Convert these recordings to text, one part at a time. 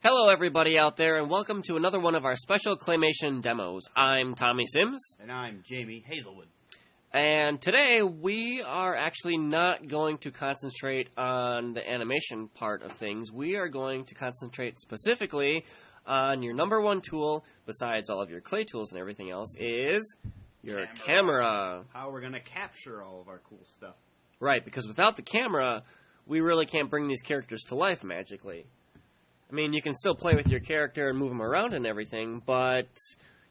Hello everybody out there, and welcome to another one of our special Claymation demos. I'm Tommy Sims. And I'm Jamie Hazelwood. And today we are actually not going to concentrate on the animation part of things. We are going to concentrate specifically on your number one tool, besides all of your clay tools and everything else, is your camera. How we're going to capture all of our cool stuff. Right, because without the camera, we really can't bring these characters to life magically. I mean, you can still play with your character and move them around and everything, but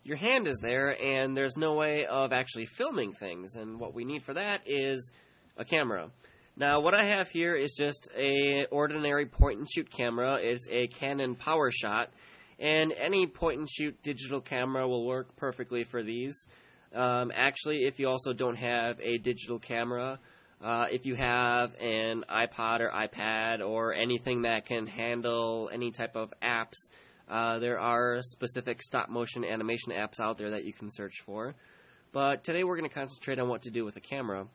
your hand is there, and there's no way of actually filming things, and what we need for that is a camera. Now, what I have here is just an ordinary point-and-shoot camera. It's a Canon PowerShot, and any point-and-shoot digital camera will work perfectly for these. Actually, if you also don't have a digital camera, if you have an iPod or iPad or anything that can handle any type of apps, there are specific stop-motion animation apps out there that you can search for. But today we're going to concentrate on what to do with a camera.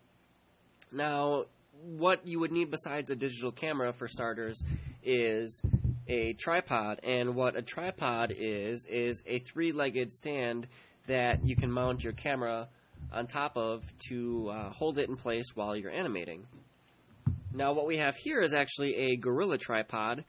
Now, what you would need besides a digital camera, for starters, is a tripod. And what a tripod is a three-legged stand that you can mount your camera on top of to hold it in place while you're animating. Now what we have here is actually a gorilla tripod,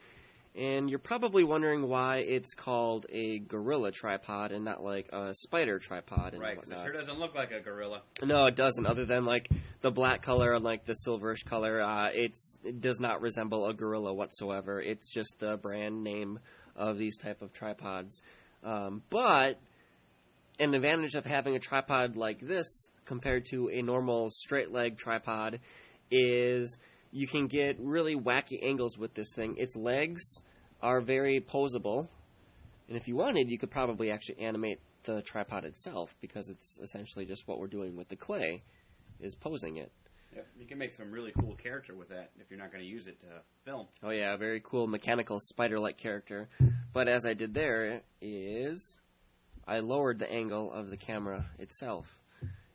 and you're probably wondering why it's called a gorilla tripod and not like a spider tripod and right, because it sure doesn't look like a gorilla. No, it doesn't, other than like the black color and like the silverish color. It does not resemble a gorilla whatsoever. It's just the brand name of these type of tripods. But an advantage of having a tripod like this compared to a normal straight leg tripod is you can get really wacky angles with this thing. Its legs are very posable, and if you wanted, you could probably actually animate the tripod itself, because it's essentially just what we're doing with the clay, is posing it. Yep, you can make some really cool character with that if you're not going to use it to film. Oh yeah, a very cool mechanical spider-like character. But as I did there is I lowered the angle of the camera itself,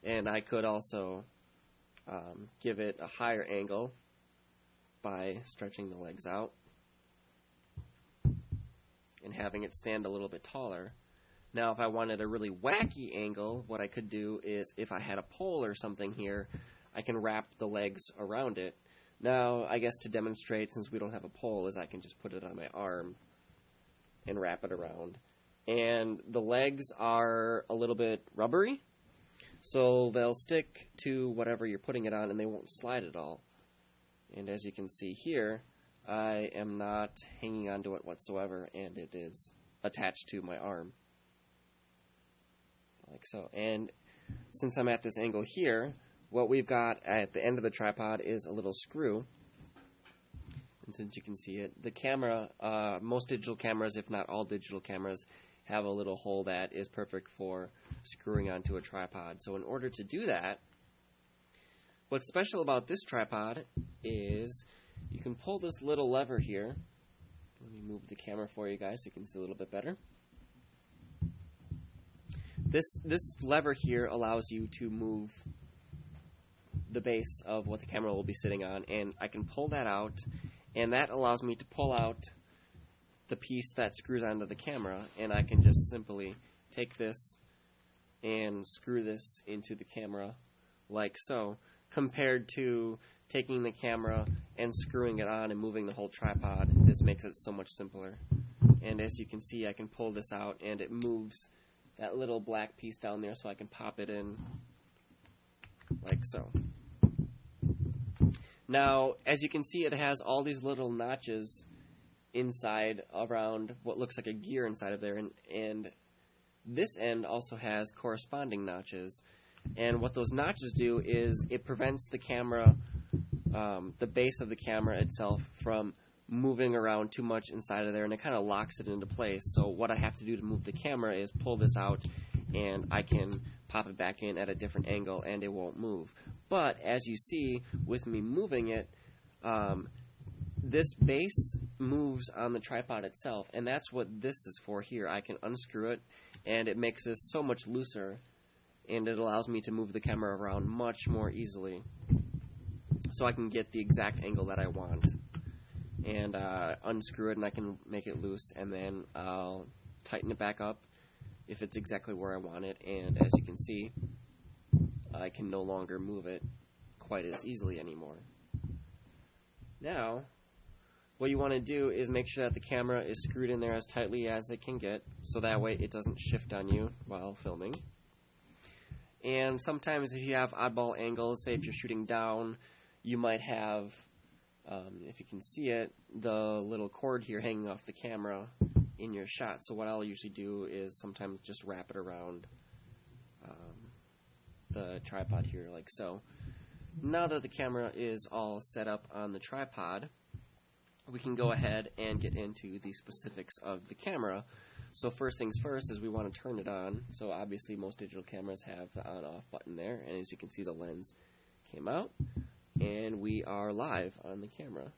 and I could also give it a higher angle by stretching the legs out and having it stand a little bit taller. Now, if I wanted a really wacky angle, what I could do is, if I had a pole or something here, I can wrap the legs around it. Now, I guess to demonstrate, since we don't have a pole, is I can just put it on my arm and wrap it around. And the legs are a little bit rubbery, so they'll stick to whatever you're putting it on, and they won't slide at all. And as you can see here, I am not hanging onto it whatsoever, and it is attached to my arm, like so. And since I'm at this angle here, what we've got at the end of the tripod is a little screw. And since you can see it, the camera, most digital cameras, if not all digital cameras, have a little hole that is perfect for screwing onto a tripod. So in order to do that, what's special about this tripod is you can pull this little lever here. Let me move the camera for you guys so you can see a little bit better. This lever here allows you to move the base of what the camera will be sitting on, and I can pull that out, and that allows me to pull out the piece that screws onto the camera, and I can just simply take this and screw this into the camera like so, compared to taking the camera and screwing it on and moving the whole tripod. This makes it so much simpler. And as you can see, I can pull this out, and it moves that little black piece down there, so I can pop it in like so. Now, as you can see, it has all these little notches inside around what looks like a gear inside of there, and this end also has corresponding notches. And what those notches do is it prevents the camera, the base of the camera itself, from moving around too much inside of there, and it kind of locks it into place. So what I have to do to move the camera is pull this out, and I can pop it back in at a different angle, and it won't move. But as you see, with me moving it, this base moves on the tripod itself, and that's what this is for here. I can unscrew it, and it makes this so much looser, and it allows me to move the camera around much more easily, so I can get the exact angle that I want. and unscrew it, and I can make it loose, and then I'll tighten it back up if it's exactly where I want it, and as you can see, I can no longer move it quite as easily anymore. Now, what you want to do is make sure that the camera is screwed in there as tightly as it can get, so that way it doesn't shift on you while filming. And sometimes if you have oddball angles, say if you're shooting down, you might have, if you can see it, the little cord here hanging off the camera in your shot. So what I'll usually do is sometimes just wrap it around the tripod here like so. Now that the camera is all set up on the tripod, we can go ahead and get into the specifics of the camera. So first things first is we want to turn it on. So obviously most digital cameras have the on-off button there, and as you can see the lens came out, and we are live on the camera.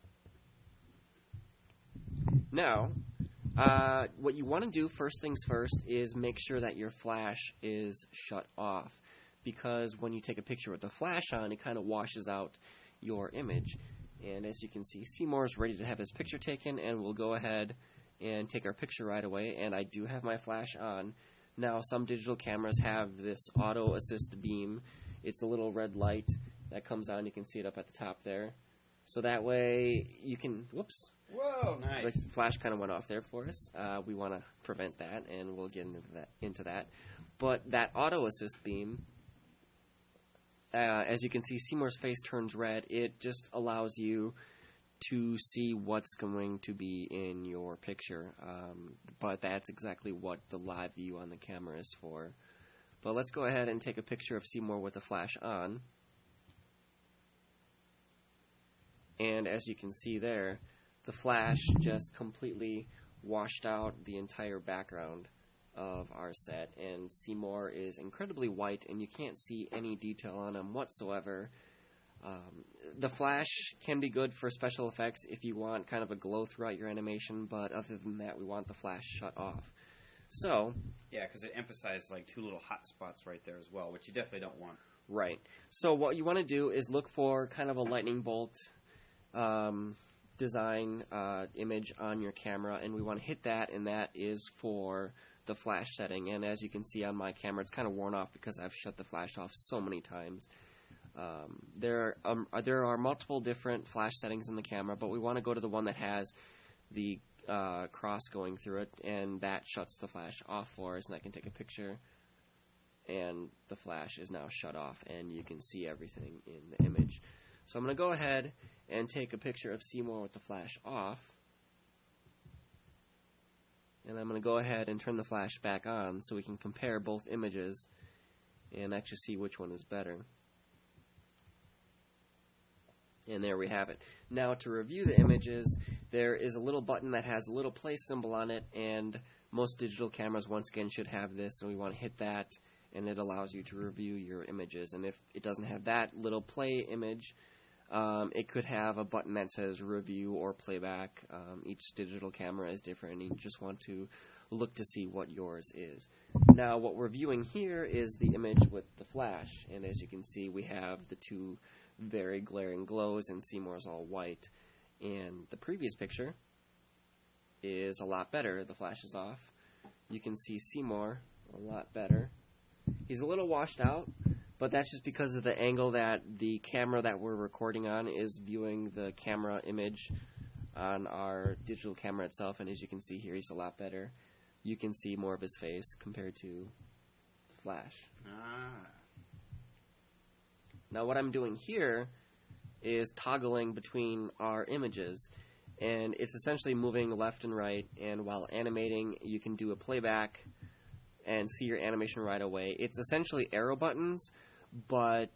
Now, what you want to do first things first is make sure that your flash is shut off, because when you take a picture with the flash on, it kind of washes out your image. And as you can see, Seymour is ready to have his picture taken, and we'll go ahead and take our picture right away. And I do have my flash on. Now, some digital cameras have this auto assist beam. It's a little red light that comes on. You can see it up at the top there. So that way you can, whoops. Whoa, nice. The flash kind of went off there for us. We want to prevent that, and we'll get into that. But that auto assist beam, as you can see, Seymour's face turns red. It just allows you to see what's going to be in your picture. But that's exactly what the live view on the camera is for. But let's go ahead and take a picture of Seymour with the flash on. And as you can see there, the flash just completely washed out the entire background of our set, and Seymour is incredibly white, and you can't see any detail on him whatsoever. The flash can be good for special effects if you want kind of a glow throughout your animation, but other than that, we want the flash shut off. So, yeah, because it emphasized like two little hot spots right there as well, which you definitely don't want. Right. So what you want to do is look for kind of a lightning bolt design image on your camera, and we want to hit that, and that is for the flash setting. And as you can see on my camera, it's kind of worn off because I've shut the flash off so many times. There are multiple different flash settings in the camera, but we want to go to the one that has the cross going through it, and that shuts the flash off for us, and I can take a picture, and the flash is now shut off, and you can see everything in the image. So I'm going to go ahead and take a picture of Seymour with the flash off, and I'm going to go ahead and turn the flash back on so we can compare both images and actually see which one is better. And there we have it. Now to review the images, there is a little button that has a little play symbol on it, and most digital cameras once again should have this, and we want to hit that, and it allows you to review your images. And if it doesn't have that little play image, it could have a button that says review or playback. Each digital camera is different, and you just want to look to see what yours is. Now what we're viewing here is the image with the flash, and as you can see we have the two very glaring glows, and Seymour's all white. And the previous picture is a lot better. The flash is off. You can see Seymour a lot better. He's a little washed out, but that's just because of the angle that the camera that we're recording on is viewing the camera image on our digital camera itself, and as you can see here, he's a lot better. You can see more of his face compared to the flash. Now what I'm doing here is toggling between our images, and it's essentially moving left and right, and while animating you can do a playback and see your animation right away. It's essentially arrow buttons, but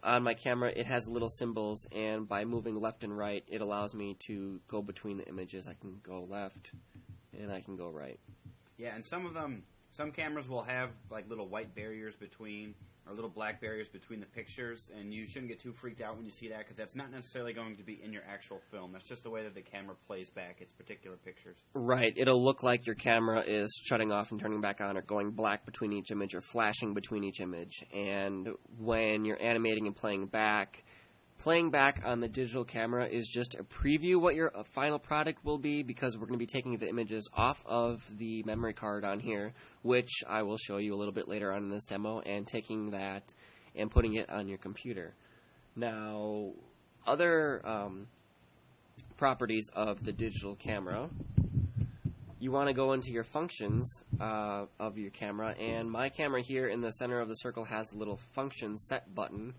on my camera it has little symbols, and by moving left and right it allows me to go between the images. I can go left and I can go right. Yeah, and some cameras will have like little white barriers between, or little black barriers between the pictures, and you shouldn't get too freaked out when you see that, because that's not necessarily going to be in your actual film. That's just the way that the camera plays back its particular pictures. Right. It'll look like your camera is shutting off and turning back on, or going black between each image, or flashing between each image. And when you're animating and playing back, Playing back on the digital camera is just a preview what your final product will be, because we're going to be taking the images off of the memory card on here, which I will show you a little bit later on in this demo, and taking that and putting it on your computer. Now, other properties of the digital camera, you want to go into your functions of your camera, and my camera here in the center of the circle has a little function set button,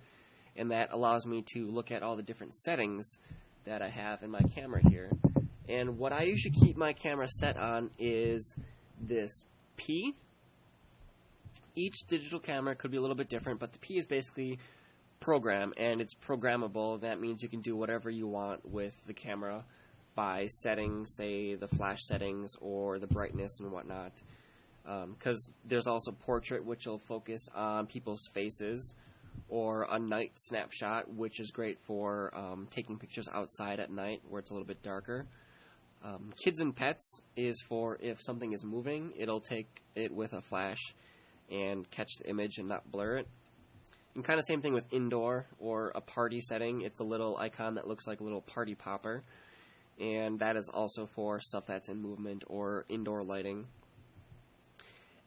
and that allows me to look at all the different settings that I have in my camera here. And what I usually keep my camera set on is this P. Each digital camera could be a little bit different, but the P is basically program, and it's programmable. That means you can do whatever you want with the camera by setting, say, the flash settings or the brightness and whatnot. Because there's also portrait, which will focus on people's faces, or a night snapshot, which is great for taking pictures outside at night where it's a little bit darker. Kids and pets is for if something is moving, it'll take it with a flash and catch the image and not blur it. And kind of same thing with indoor or a party setting. It's a little icon that looks like a little party popper, and that is also for stuff that's in movement or indoor lighting.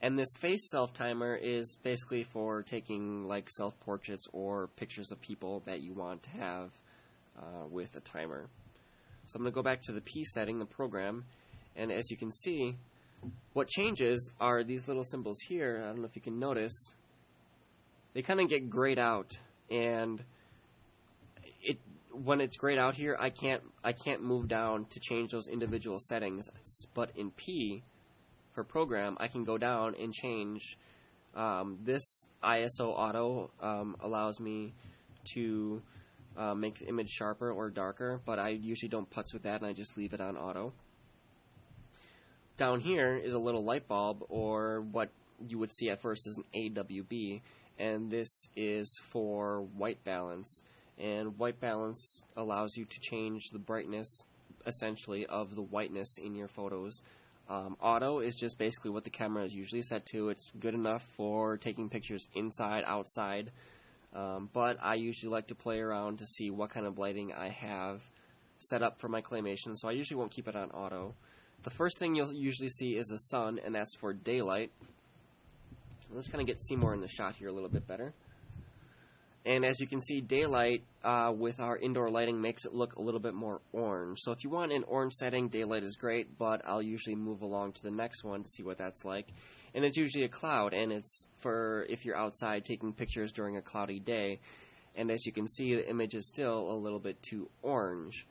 And this face self-timer is basically for taking like self-portraits or pictures of people that you want to have with a timer. So I'm going to go back to the P setting, the program, and as you can see, what changes are these little symbols here. I don't know if you can notice. They kind of get grayed out, and when it's grayed out here, I can't move down to change those individual settings. But in P, for program, I can go down and change. This ISO auto allows me to make the image sharper or darker, but I usually don't putz with that, and I just leave it on auto. Down here is a little light bulb, or what you would see at first as an AWB, and this is for white balance. And white balance allows you to change the brightness, essentially, of the whiteness in your photos. Auto is just basically what the camera is usually set to. It's good enough for taking pictures inside, outside, but I usually like to play around to see what kind of lighting I have set up for my claymation, so I usually won't keep it on auto. The first thing you'll usually see is the sun, and that's for daylight. Let's kind of get Seymour in the shot here a little bit better. And as you can see, daylight with our indoor lighting makes it look a little bit more orange. So if you want an orange setting, daylight is great, but I'll usually move along to the next one to see what that's like. And it's usually a cloud, and it's for if you're outside taking pictures during a cloudy day. And as you can see, the image is still a little bit too orange.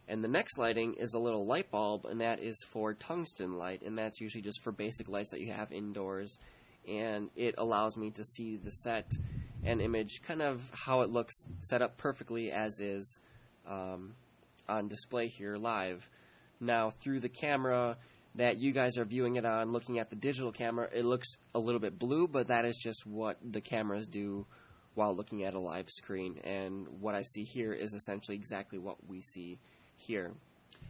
And the next lighting is a little light bulb, and that is for tungsten light, and that's usually just for basic lights that you have indoors. And it allows me to see the set and image kind of how it looks set up perfectly as is on display here live. Now, through the camera that you guys are viewing it on, looking at the digital camera, it looks a little bit blue, but that is just what the cameras do while looking at a live screen. And what I see here is essentially exactly what we see here.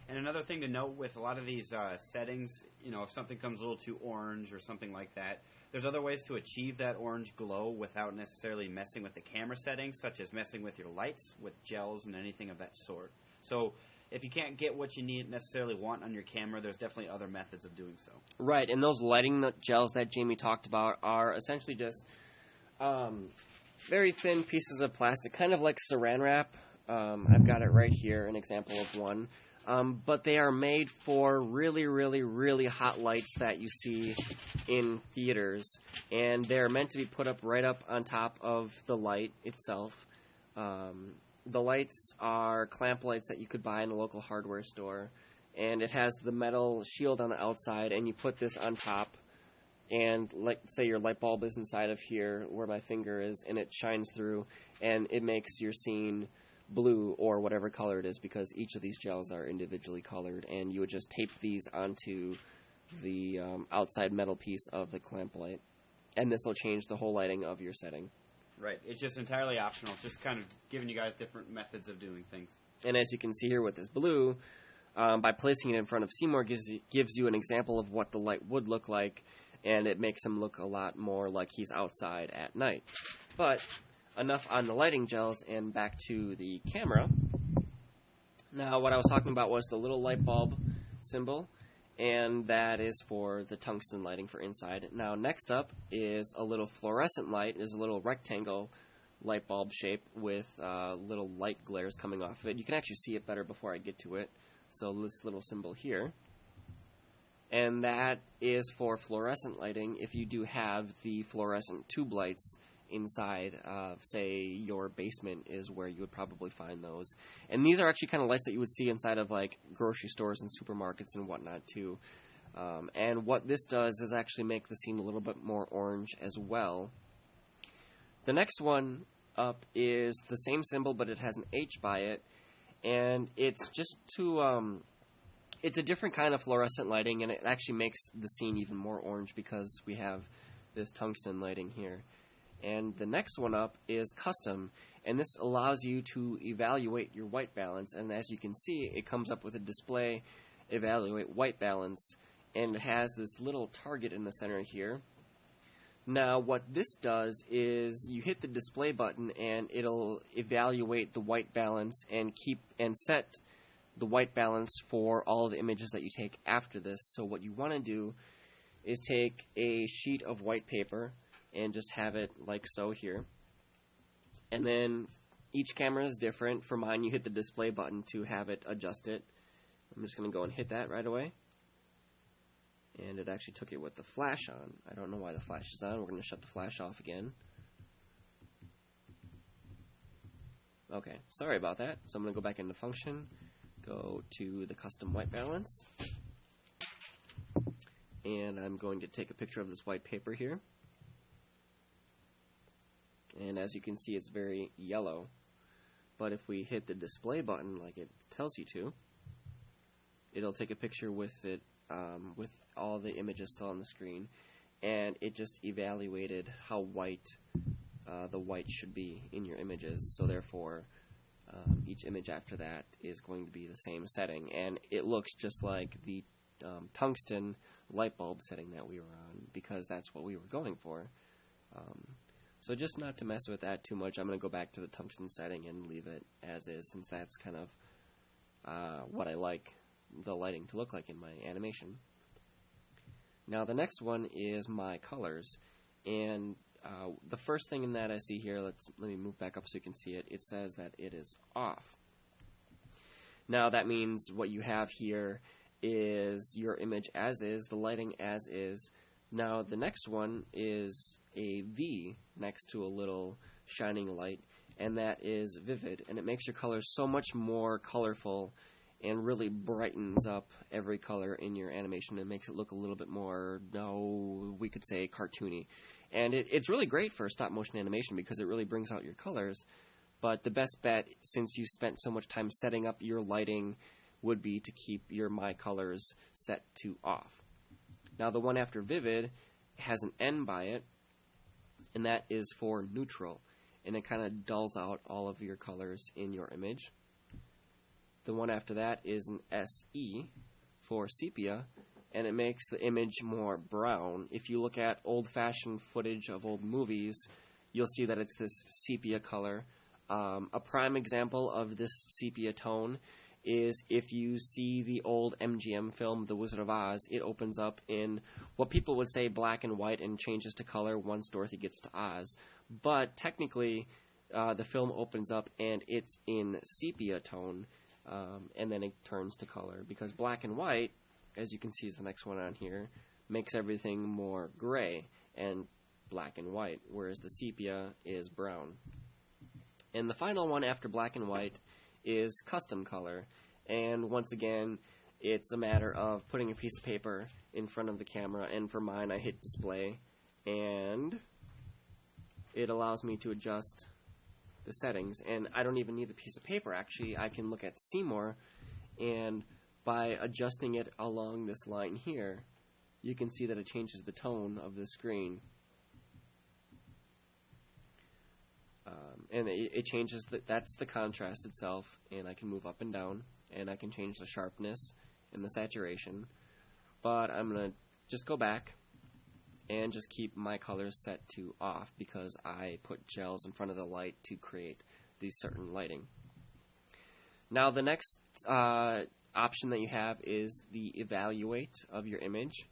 And another thing to note with a lot of these settings, you know, if something comes a little too orange or something like that, there's other ways to achieve that orange glow without necessarily messing with the camera settings, such as messing with your lights, with gels, and anything of that sort. So if you can't get what you necessarily want on your camera, there's definitely other methods of doing so. Right, and those lighting gels that Jamie talked about are essentially just very thin pieces of plastic, kind of like saran wrap. I've got it right here, an example of one. But they are made for really, really, really hot lights that you see in theaters. And they're meant to be put up right up on top of the light itself. The lights are clamp lights that you could buy in a local hardware store. And it has the metal shield on the outside, and you put this on top. And, like, say your light bulb is inside of here where my finger is, and it shines through, and it makes your scene blue or whatever color it is, because each of these gels are individually colored, and you would just tape these onto the outside metal piece of the clamp light, and this will change the whole lighting of your setting. Right. It's just entirely optional, just kind of giving you guys different methods of doing things. And as you can see here with this blue, by placing it in front of Seymour gives you an example of what the light would look like, and it makes him look a lot more like he's outside at night. But enough on the lighting gels, and back to the camera. Now, what I was talking about was the little light bulb symbol, and that is for the tungsten lighting for inside. Now, next up is a little fluorescent light. It's a little rectangle light bulb shape with little light glares coming off of it. You can actually see it better before I get to it. So this little symbol here. And that is for fluorescent lighting if you do have the fluorescent tube lights inside of, say, your basement is where you would probably find those. And these are actually kind of lights that you would see inside of, like, grocery stores and supermarkets and whatnot, too. And what this does is actually make the scene a little bit more orange as well. The next one up is the same symbol, but it has an H by it. And it's just to... it's a different kind of fluorescent lighting, and it actually makes the scene even more orange because we have this tungsten lighting here. And the next one up is custom, and this allows you to evaluate your white balance. And as you can see, it comes up with a display, evaluate white balance, and it has this little target in the center here. Now, what this does is you hit the display button, and it'll evaluate the white balance and set the white balance for all of the images that you take after this. So what you want to do is take a sheet of white paper and just have it like so here. And then each camera is different. For mine, you hit the display button to have it adjust it. I'm just going to go and hit that right away. And it actually took it with the flash on. I don't know why the flash is on. We're going to shut the flash off again. Okay, sorry about that. So I'm going to go back into function, go to the custom white balance, and I'm going to take a picture of this white paper here. And as you can see, it's very yellow. But if we hit the display button like it tells you to, it'll take a picture with it, with all the images still on the screen, and it just evaluated how white the white should be in your images. So therefore, each image after that is going to be the same setting, and it looks just like the tungsten light bulb setting that we were on, because that's what we were going for. So just not to mess with that too much, I'm going to go back to the tungsten setting and leave it as is, since that's kind of what I like the lighting to look like in my animation. Now the next one is my colors, and the first thing in that I see here, let me move back up so you can see it, it says that it is off. Now that means what you have here is your image as is, the lighting as is. Now the next one is a V next to a little shining light, and that is vivid, and it makes your colors so much more colorful and really brightens up every color in your animation and makes it look a little bit more, we could say, cartoony. And it's really great for stop motion animation because it really brings out your colors, but the best bet, since you spent so much time setting up your lighting, would be to keep your My Colors set to off. Now the one after vivid has an N by it, and that is for neutral, and it kind of dulls out all of your colors in your image. The one after that is an SE for sepia, and it makes the image more brown. If you look at old-fashioned footage of old movies, you'll see that it's this sepia color. A prime example of this sepia tone is if you see the old MGM film, The Wizard of Oz, it opens up in what people would say black and white and changes to color once Dorothy gets to Oz. But technically, the film opens up and it's in sepia tone, and then it turns to color, because black and white, as you can see is the next one on here, makes everything more gray and black and white, whereas the sepia is brown. And the final one after black and white is custom color, and once again it's a matter of putting a piece of paper in front of the camera, and for mine I hit display, and it allows me to adjust the settings, and I don't even need the piece of paper. Actually, I can look at Seymour, and by adjusting it along this line here, you can see that it changes the tone of the screen. And it changes, that's the contrast itself, and I can move up and down, and I can change the sharpness and the saturation. But I'm going to just go back, and just keep my colors set to off because I put gels in front of the light to create these certain lighting. Now the next option that you have is the evaluate of your image,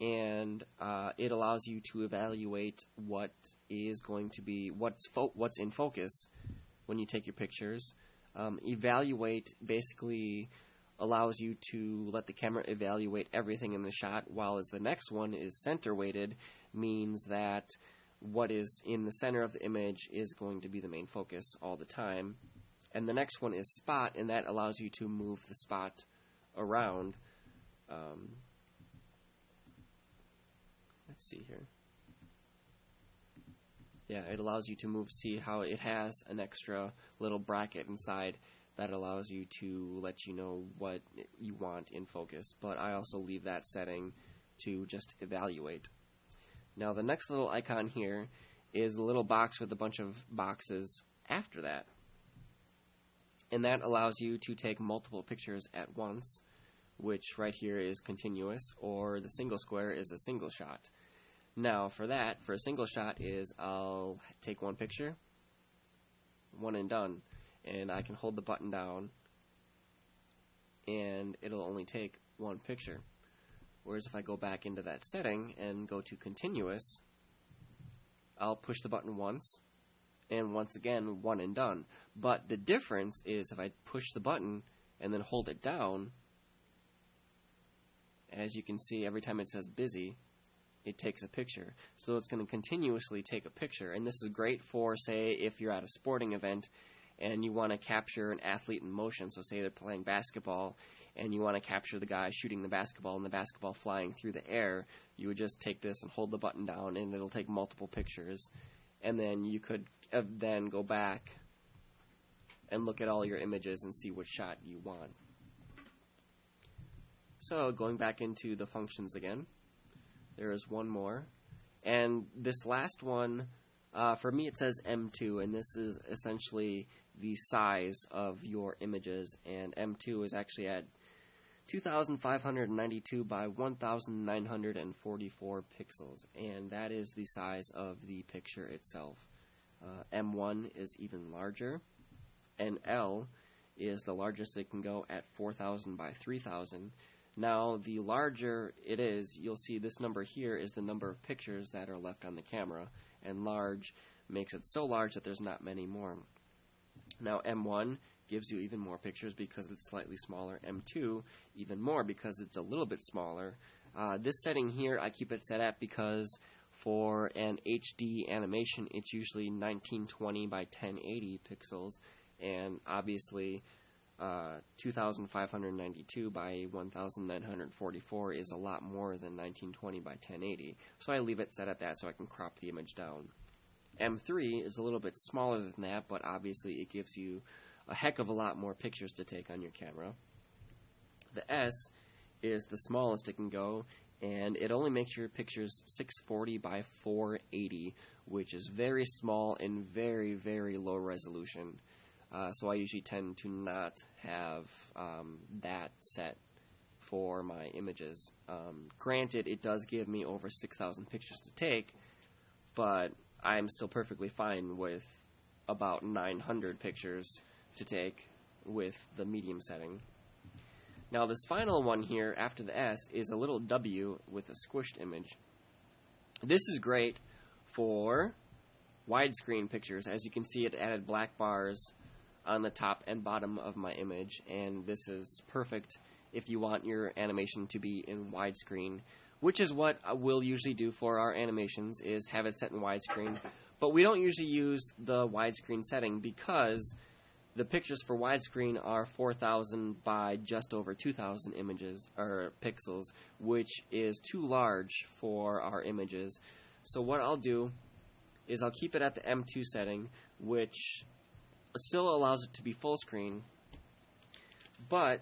and it allows you to evaluate what is going to be what's in focus when you take your pictures. Evaluate basically allows you to let the camera evaluate everything in the shot, while as the next one is center weighted, means that what is in the center of the image is going to be the main focus all the time. And the next one is spot, and that allows you to move the spot around. Let's see here. Yeah, it allows you to see how it has an extra little bracket inside that allows you to let you know what you want in focus. But I also leave that setting to just evaluate. Now the next little icon here is a little box with a bunch of boxes after that. And that allows you to take multiple pictures at once, which right here is continuous, or the single square is a single shot. Now for a single shot is I'll take one picture, one and done, and I can hold the button down and it'll only take one picture. Whereas if I go back into that setting and go to continuous, I'll push the button once, and once again, one and done. But the difference is if I push the button and then hold it down, as you can see, every time it says busy, it takes a picture. So it's going to continuously take a picture. And this is great for, say, if you're at a sporting event and you want to capture an athlete in motion. So say they're playing basketball and you want to capture the guy shooting the basketball and the basketball flying through the air. You would just take this and hold the button down, and it'll take multiple pictures. And then you could then go back and look at all your images and see which shot you want. So going back into the functions again, there is one more. And this last one, for me it says M2, and this is essentially the size of your images. And M2 is actually at 2,592 by 1,944 pixels, and that is the size of the picture itself. M1 is even larger, and L is the largest it can go at 4,000 by 3,000. Now, the larger it is, you'll see this number here is the number of pictures that are left on the camera, and large makes it so large that there's not many more. Now, M1 gives you even more pictures because it's slightly smaller. M2 even more because it's a little bit smaller. This setting here I keep it set at because for an HD animation it's usually 1920 by 1080 pixels, and obviously 2,592 by 1,944 is a lot more than 1920 by 1080. So I leave it set at that so I can crop the image down. M3 is a little bit smaller than that, but obviously it gives you a heck of a lot more pictures to take on your camera. The S is the smallest it can go, and it only makes your pictures 640 by 480, which is very small and very, very low resolution. So I usually tend to not have that set for my images. Granted, it does give me over 6,000 pictures to take, but I'm still perfectly fine with about 900 pictures to take with the medium setting. Now this final one here after the S is a little W with a squished image. This is great for widescreen pictures. As you can see, it added black bars on the top and bottom of my image, and this is perfect if you want your animation to be in widescreen, which is what we'll usually do for our animations, is have it set in widescreen. But we don't usually use the widescreen setting because the pictures for widescreen are 4,000 by just over 2,000 images or pixels, which is too large for our images. So what I'll do is I'll keep it at the M2 setting, which still allows it to be full screen. But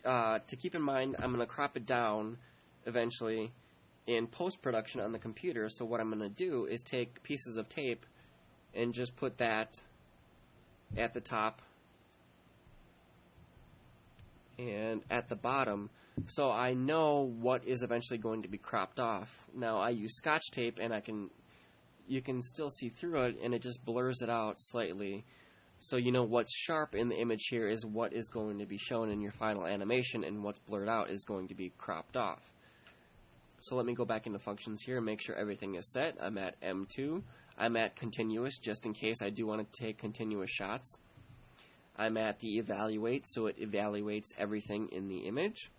to keep in mind, I'm going to crop it down eventually in post-production on the computer. So what I'm going to do is take pieces of tape and just put that at the top and at the bottom, so I know what is eventually going to be cropped off. Now I use Scotch tape, and you can still see through it, and it just blurs it out slightly. So you know what's sharp in the image here is what is going to be shown in your final animation, and what's blurred out is going to be cropped off. So let me go back into functions here and make sure everything is set. I'm at M2. I'm at continuous, just in case I do want to take continuous shots. I'm at the evaluate, so it evaluates everything in the image.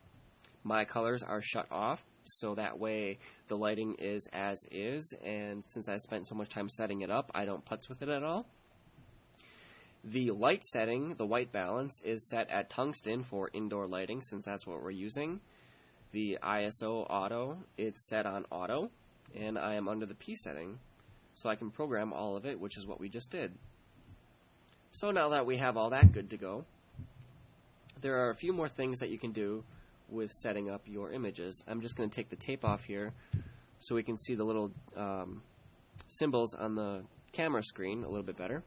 My colors are shut off, so that way the lighting is as is, and since I spent so much time setting it up, I don't putz with it at all. The light setting, the white balance, is set at tungsten for indoor lighting, since that's what we're using. The ISO auto, it's set on auto, and I am under the P setting, so I can program all of it, which is what we just did. So now that we have all that good to go, there are a few more things that you can do with setting up your images. I'm just going to take the tape off here so we can see the little symbols on the camera screen a little bit better.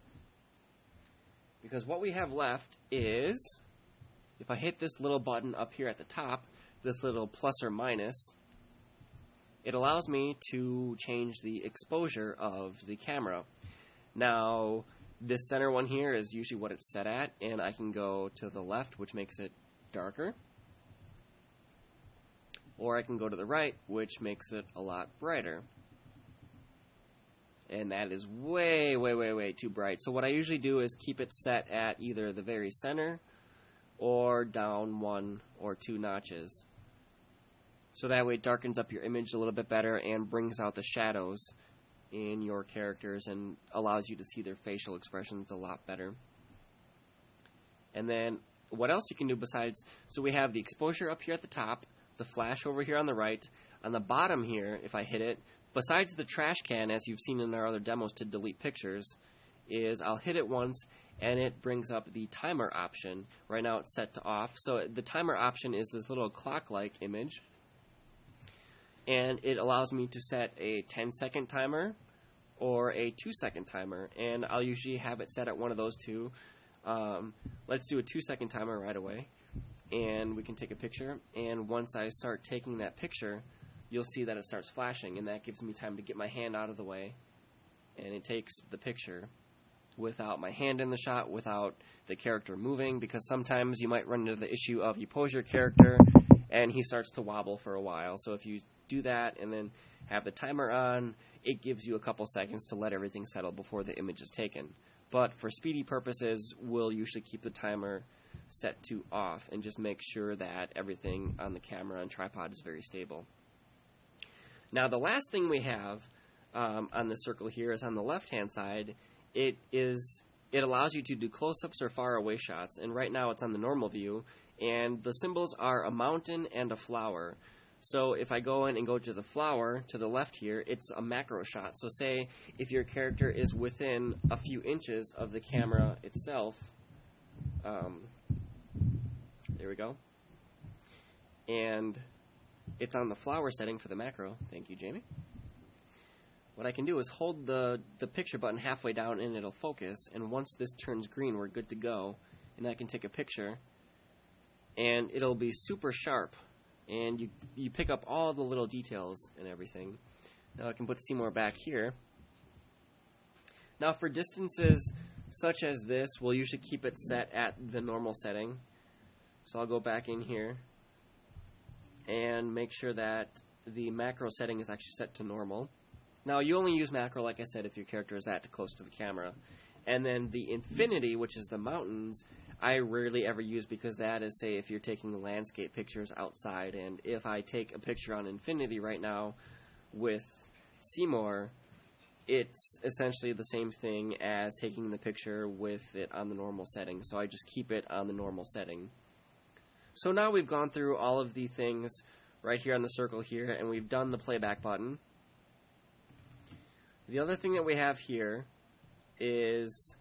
Because what we have left is, if I hit this little button up here at the top, this little plus or minus, it allows me to change the exposure of the camera. Now, this center one here is usually what it's set at, and I can go to the left, which makes it darker. Or I can go to the right, which makes it a lot brighter. And that is way, way, way, way too bright. So what I usually do is keep it set at either the very center or down 1 or 2 notches. So that way it darkens up your image a little bit better and brings out the shadows in your characters and allows you to see their facial expressions a lot better. And then what else you can do besides, so we have the exposure up here at the top, the flash over here on the right. On the bottom here, if I hit it, besides the trash can, as you've seen in our other demos to delete pictures, is I'll hit it once and it brings up the timer option. Right now it's set to off. So the timer option is this little clock-like image. And it allows me to set a 10-second timer or a 2-second timer. And I'll usually have it set at one of those two. Let's do a 2-second timer right away. And we can take a picture. And once I start taking that picture, you'll see that it starts flashing. And that gives me time to get my hand out of the way. And it takes the picture without my hand in the shot, without the character moving. Because sometimes you might run into the issue of you pose your character and he starts to wobble for a while. So if you do that and then have the timer on, it gives you a couple seconds to let everything settle before the image is taken. But for speedy purposes, we'll usually keep the timer set to off and just make sure that everything on the camera and tripod is very stable. Now the last thing we have on the circle here is on the left hand side. It allows you to do close-ups or far away shots, and right now it's on the normal view, and the symbols are a mountain and a flower. So if I go in and go to the flower to the left here, it's a macro shot. So say if your character is within a few inches of the camera itself, there we go, and it's on the flower setting for the macro. Thank you, Jamie. What I can do is hold the picture button halfway down and it'll focus, and once this turns green, we're good to go, and I can take a picture, and it'll be super sharp, and you pick up all the little details and everything. Now I can put Seymour back here. Now for distances such as this, we'll usually keep it set at the normal setting. So I'll go back in here and make sure that the macro setting is actually set to normal. Now you only use macro, like I said, if your character is that close to the camera. And then the infinity, which is the mountains, I rarely ever use because that is, say, if you're taking landscape pictures outside. And if I take a picture on infinity right now with Seymour, it's essentially the same thing as taking the picture with it on the normal setting. So I just keep it on the normal setting. So now we've gone through all of the things right here on the circle here, and we've done the playback button. The other thing that we have here is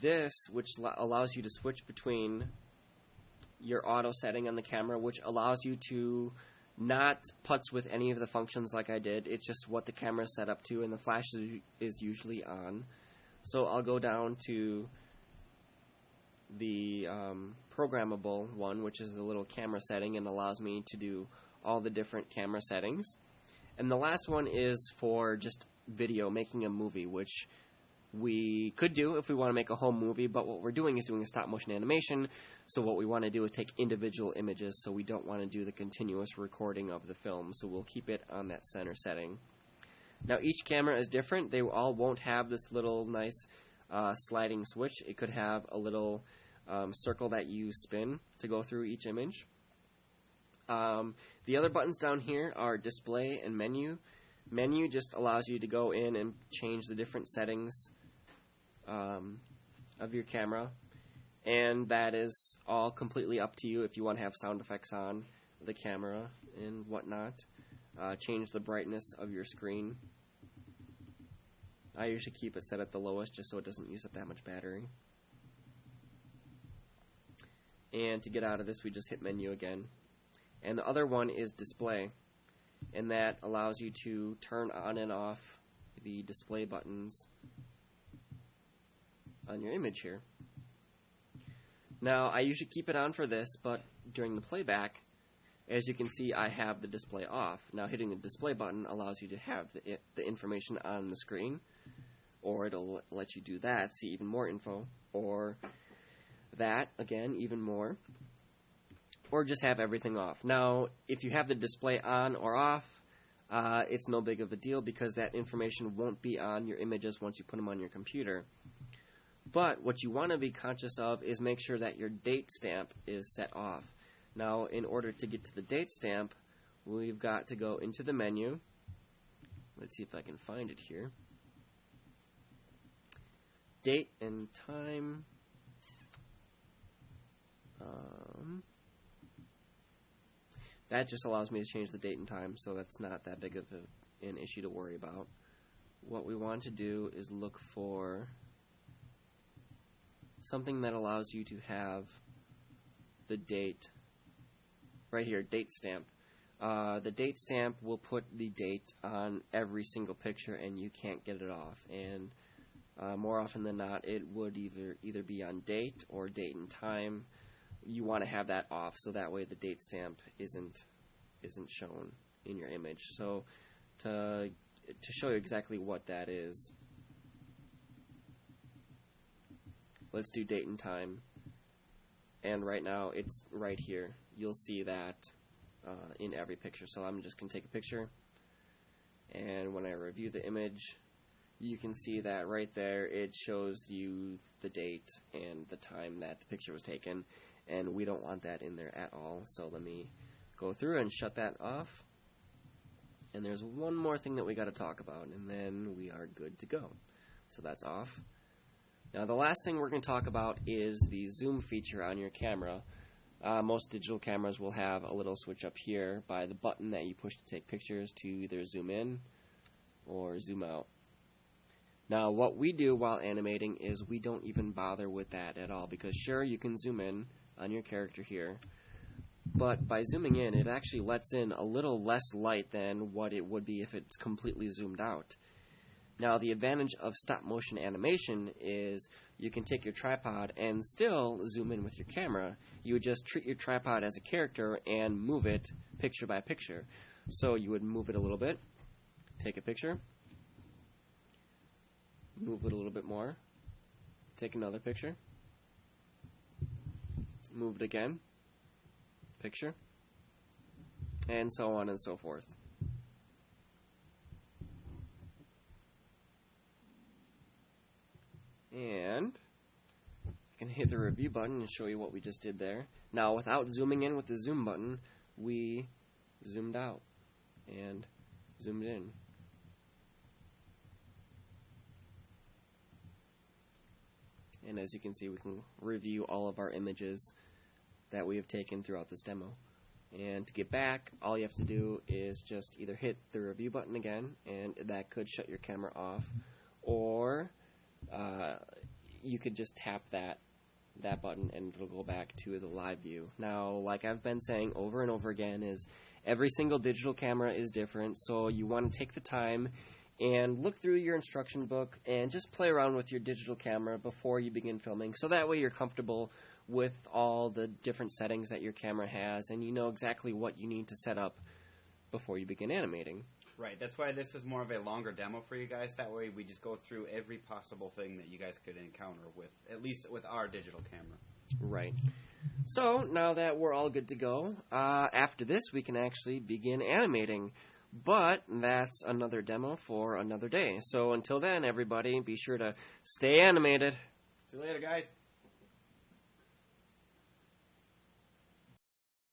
this, which allows you to switch between your auto setting on the camera, which allows you to not putz with any of the functions like I did. It's just what the camera is set up to, and the flash is usually on. So I'll go down to the programmable one, which is the little camera setting and allows me to do all the different camera settings. And the last one is for just video, making a movie, which we could do if we want to make a whole movie, but what we're doing is doing a stop-motion animation, so what we want to do is take individual images, so we don't want to do the continuous recording of the film, so we'll keep it on that center setting. Now, each camera is different. They all won't have this little nice sliding switch. It could have a little circle that you spin to go through each image. The other buttons down here are display and menu. Menu just allows you to go in and change the different settings of your camera, and that is all completely up to you if you want to have sound effects on the camera and whatnot. Change the brightness of your screen. I usually keep it set at the lowest just so it doesn't use up that much battery. And to get out of this, we just hit menu again. And the other one is display, and that allows you to turn on and off the display buttons on your image here. Now, I usually keep it on for this, but during the playback, as you can see, I have the display off. Now, hitting the display button allows you to have the information on the screen, or it'll let you do that, see even more info, or that, again, even more, or just have everything off. Now, if you have the display on or off, it's no big of a deal because that information won't be on your images once you put them on your computer. But what you want to be conscious of is make sure that your date stamp is set off. Now, in order to get to the date stamp, we've got to go into the menu. Let's see if I can find it here. Date and time. That just allows me to change the date and time, so that's not that big of an issue to worry about. What we want to do is look for something that allows you to have the date right here, date stamp. The date stamp will put the date on every single picture and you can't get it off, and more often than not it would either be on date or date and time. You want to have that off so that way the date stamp isn't shown in your image. So to show you exactly what that is, let's do date and time, and right now it's right here. You'll see that in every picture. So I'm just going to take a picture, and when I review the image, you can see that right there it shows you the date and the time that the picture was taken, and we don't want that in there at all. So let me go through and shut that off. And there's one more thing that we got to talk about, and then we are good to go. So that's off. Now the last thing we're going to talk about is the zoom feature on your camera. Most digital cameras will have a little switch up here by the button that you push to take pictures to either zoom in or zoom out. Now what we do while animating is we don't even bother with that at all, because sure, you can zoom in on your character here, but by zooming in it actually lets in a little less light than what it would be if it's completely zoomed out. Now the advantage of stop motion animation is you can take your tripod and still zoom in with your camera. You would just treat your tripod as a character and move it picture by picture. So you would move it a little bit, take a picture, move it a little bit more, take another picture, move it again, picture, and so on and so forth. And I can hit the review button and show you what we just did there. Now, without zooming in with the zoom button, we zoomed out and zoomed in. And as you can see, we can review all of our images that we have taken throughout this demo. And to get back, all you have to do is just either hit the review button again, and that could shut your camera off, or you could just tap that button and it'll go back to the live view. Now, like I've been saying over and over again, is every single digital camera is different, so you want to take the time and look through your instruction book and just play around with your digital camera before you begin filming. So that way you're comfortable with all the different settings that your camera has, and you know exactly what you need to set up before you begin animating. Right, that's why this is more of a longer demo for you guys. That way we just go through every possible thing that you guys could encounter with, at least with our digital camera. Right. So now that we're all good to go, after this we can actually begin animating. But that's another demo for another day. So until then, everybody, be sure to stay animated. See you later, guys.